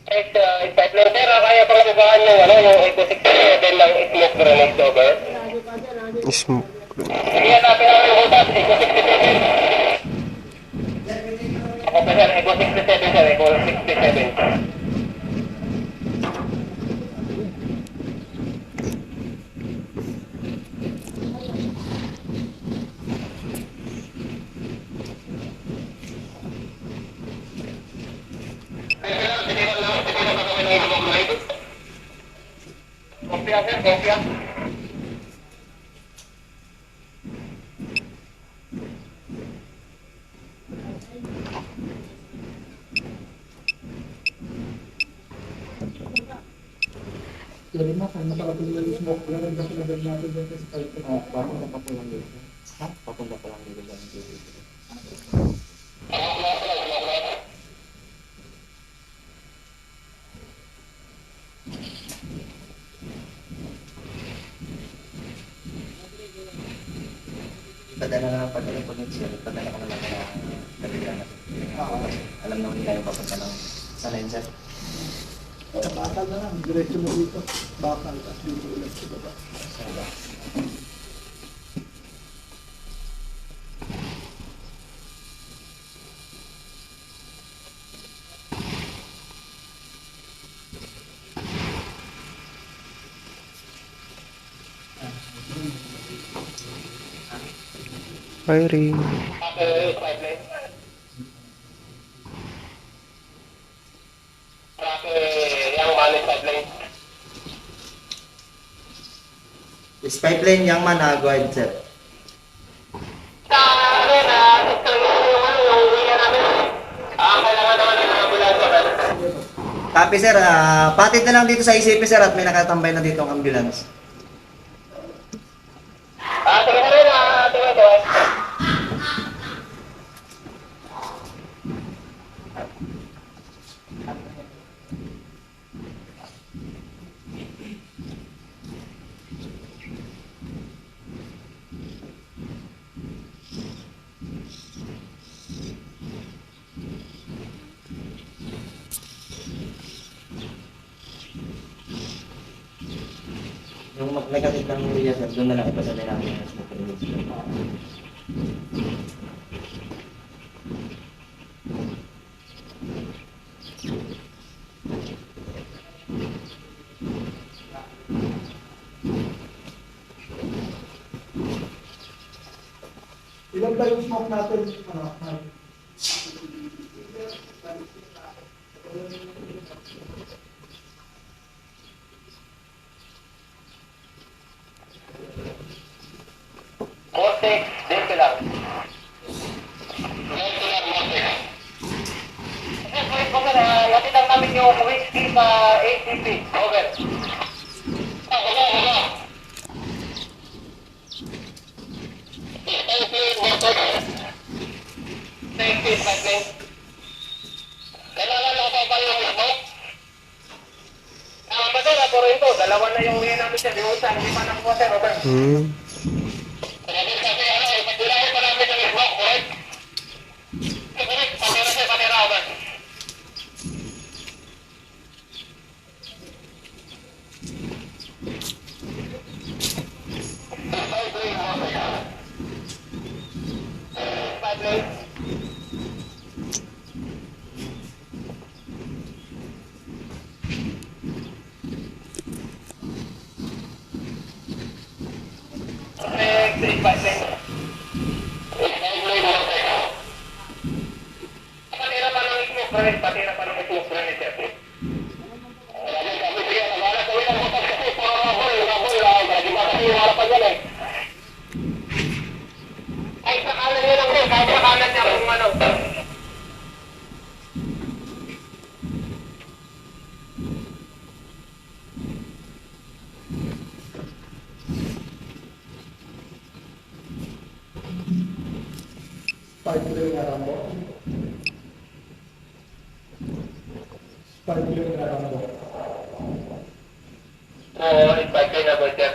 Pipeline sir, kaya pang mabagaan yung, yung Eco 67 ng smoke grenade over. Smoke. Hindi yan natin ang butas, Eco 67. Ako pa sir, Eco 67 sir, Eco 67. Kopya sir, kopya. Jadi makan nakakatuloy yung smoke grenade na sinagad natin dyan sa site. Papunta pa po lang dito. Ha? Papunta pa lang dito lang dito. Padala na lang padala po nito siya. Padala ko na lang na Telegram. Alam naman nila yung papunta ng sa lenser. Bakal na lang, diretso mo dito. Bakal, tapos dito ulit sa baba. Firing. Pipeline. Yang manis pipeline. Is pipeline yang mana? Go ahead, sir. Copy, sir. Patid na lang dito sa ICP, sir, at may nakatambay na dito ang ambulance. Sige na rin, tingnan ko. Yung negative ng urea, sir, doon na lang ipasanay natin yung smoke grenade. Ilan ba yung smoke natin? Vortex, dito lang. Over, natin lang namin yung whiskey sa ATP. Over. Thank you, pipeline. Kailangan lang pa yung smoke? Ba sir, puro ito. Dalawa na yung uwi namin sir. Yung isa, hindi pa nakuha sir. Over. Pagbilahin pa namin yung smoke, correct? Correct, patira sir, patira. Over. Pipeline. Patira pa ng smoke, correct? Patira pa ng smoke, correct, sir. Ay, sa kanan niya lang din. Kahit sa kanan niya kung ano. Pipeline na rambo. Pipeline na rambo. Oo, pipeline na ba, sir?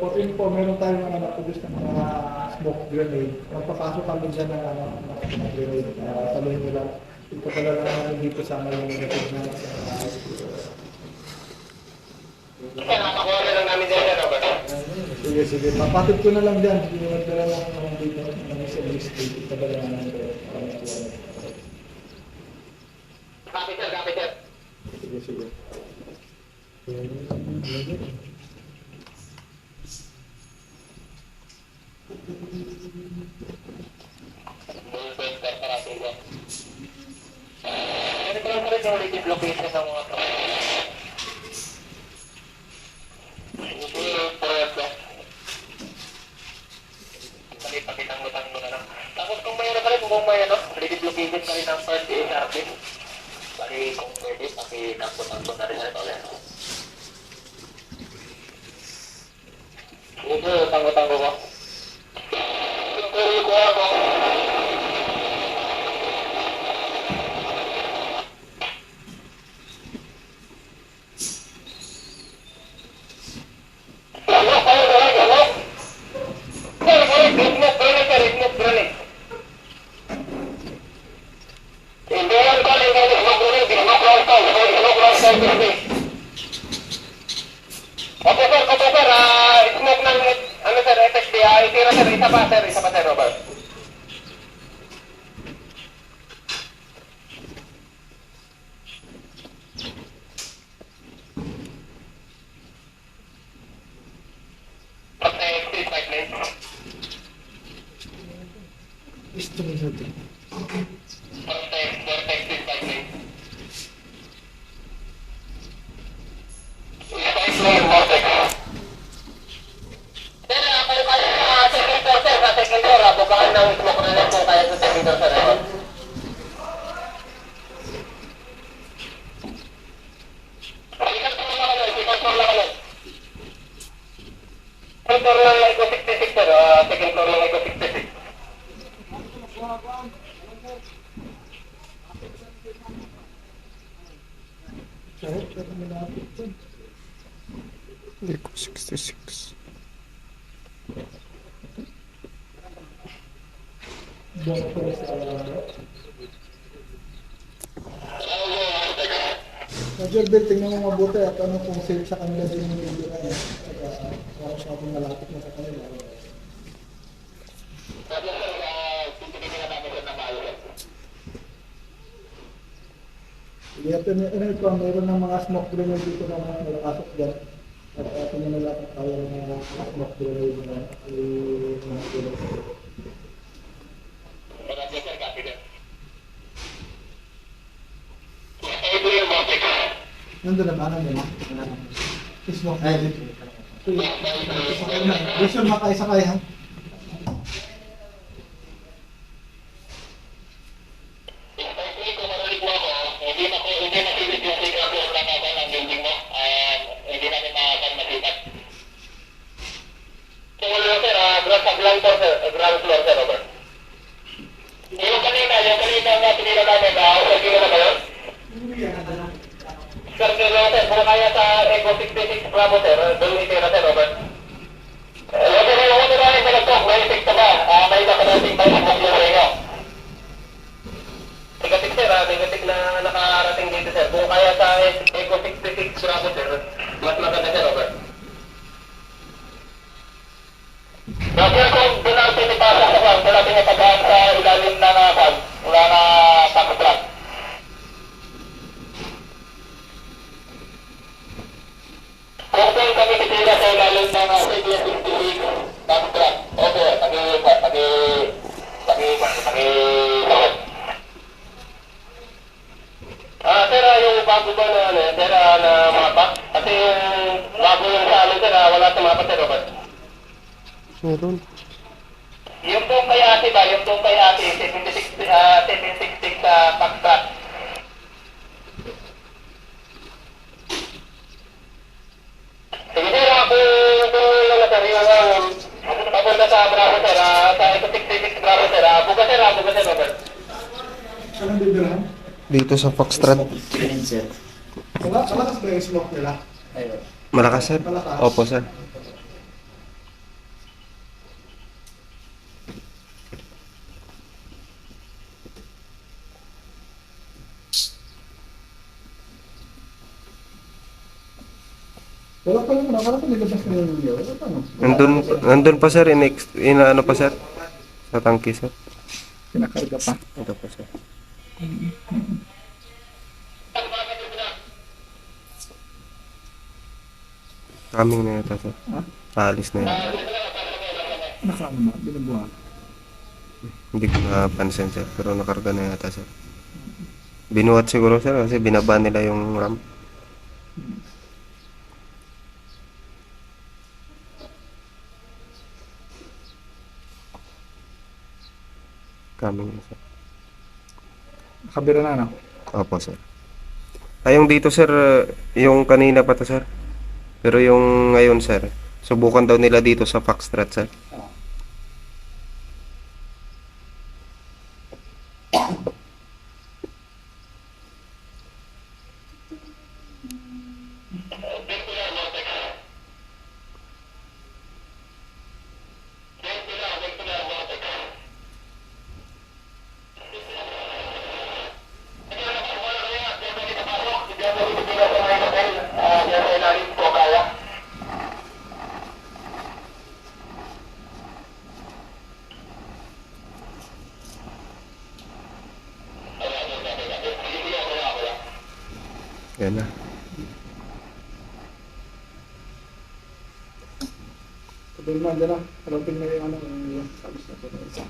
For info, meron tayong na-produce ng mga smoke grenade. Magpapasok kami dyan ng mga smoke grenade. Sabihin nila, Ipatala lang dito sa yung negative na sa Sir, nakakuha na lang namin dyan, Robert. Sige, sige. Papatid ko na lang dyan. Yung dala lang ng dito ng sa list. Ipatala lang natin. Copy, sir, copy, sir. Sige, sige. Movement, sir, para sa inyo. Ano ko lang rin yung relative location ng mga to? Pakitang-lutang mo na lang. Tapos kung may ano ka rin, kung may ano, relative location ka rin ng first HRP. Bali, kung pwede, pakitang-lutang na rin sa ito. Ito, tanggo-tanggo ko. Ito, ko ako. Opo sir, smoke ng, ano sir, FSD, itira sir, isa pa sir, Robert. Protected pipeline. Gusto mo sa ito. Protected pipeline. Pipeline, vortex. Sir, kayo sa second floor sir, sa second floor, bukaan ng smoke na lang kung kaya sa second floor sir. Second floor lang Eco 66 sir, second floor lang Eco 66. Kahit pero malapit ito. Eco 66. Diyan ako sa Major Bill, tingnan mo mabuti at ano kung safe sa kanila din yung video na yun. Para sa ating malapit na sa kanila. Sige, ano ito, meron ng mga smoke grenade dito na mga nakasok dyan. At atin na lang kung kaya ng mga smoke grenade na mga tulog. Nandun na ba? Nandun na? Smoke grenade. Gusto makay-sakay ha? Ground floor sir, Robert. Yung kanina na pinila namin, okay na ba yun? Sir, sir, kung kaya sa Eco 66 Bravo sir, doon itira sir, Robert. Huwag na rin sa nagtok, may effect ka ba? May nakarating tayo sa mga ringo. Negative sir, negative na nakarating dito sir. Kung kaya sa Eco 66 Bravo sir, mas maganda sir, Robert. Sir, kung doon ang pinipasok sa farm, doon natin ipagahan sa ilalim ng farm, wala na pang-truck. Kung doon kami titira sa ilalim ng CBS 66 pang-truck, okay, sir, yung bago ba na, sir, na mapa? Kasi yung bago yung sa amin, sir, wala sa mapa, sir, Robert. Meron. Yung doon kay ate ba? Yung doon kay ate, 766 sa Pakstrat. Sige sir, ako yung sir, yung papunta sa Bravo sir, sa 766 Bravo sir, buka sir, Robert. Anong bibilhan? Dito sa Foxtrot. Grenade, sir. Malakas ba yung smoke nila? Ayun. Malakas, sir? Malakas. Opo, sir. Wala pa naman, wala pa nilabas na yung video. Wala pa no? Nandun pa sir, ano pa sir? Sa tangke sir. Pinakarga pa. Ito pa sir. Coming na yata sir. Ha? Aalis na yun. Nakano na, binubuha. Hindi ko napansin sir, pero nakarga na yata sir. Binuhat siguro sir kasi binaba nila yung ramp. Coming na sir. Nakabira na, no? Opo sir. Ay yung dito sir, yung kanina pa to sir. Pero yung ngayon sir, subukan daw nila dito sa Foxtrot sir. Yan na. Sabi mo, andyan na. Kalapin na yung ano, yung sabis na ito.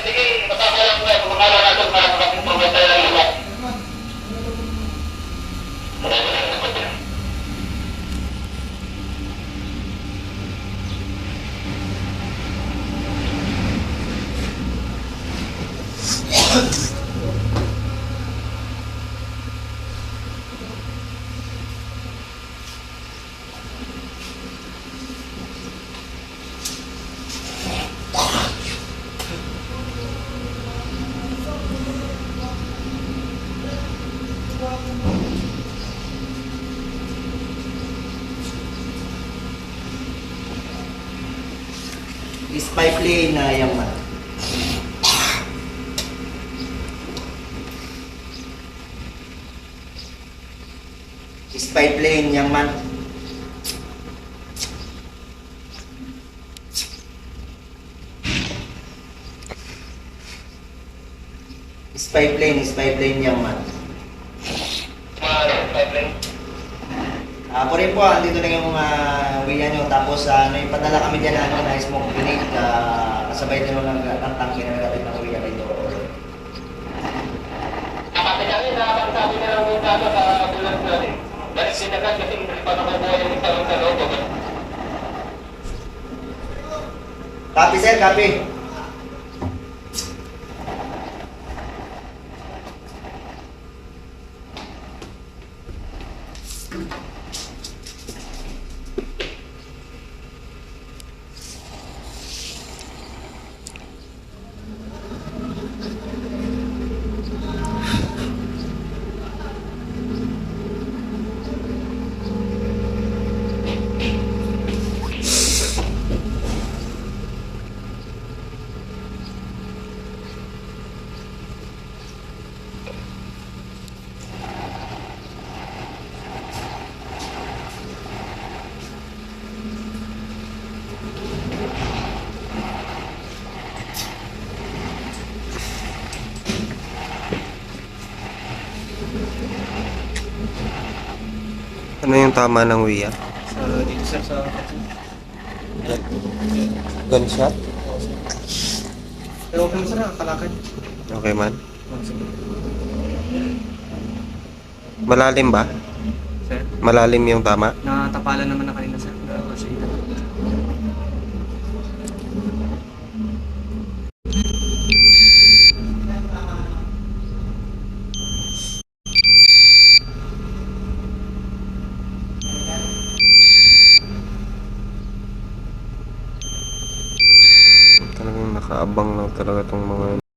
Sige, matakalang mo. Kumala natin para makapagpapagay tayo ng iba. Is pipe lane na yung man. Is pipe lane yang man. Is pipe lane yang man. Ako rin po, andito na yung wheel nyo. Tapos ipadala kami dyan na smoke grenade. Kasabay din ng tangke na nagatid ng wheel rito. Nakapinangin na sabi na lang yung tama sa ambulance natin. Dahil sinagat kasi hindi pa nakabuhay yung talong sa loob. Copy sir, copy. Ano yung tama ng WIA? Dito sir sa... Gunshot? Pero okay mo sir, kalakad. Okay man. Malalim ba? Sir, Malalim yung tama? natapalan naman na kanina sir. Kasi Nakaabang lang talaga tong mga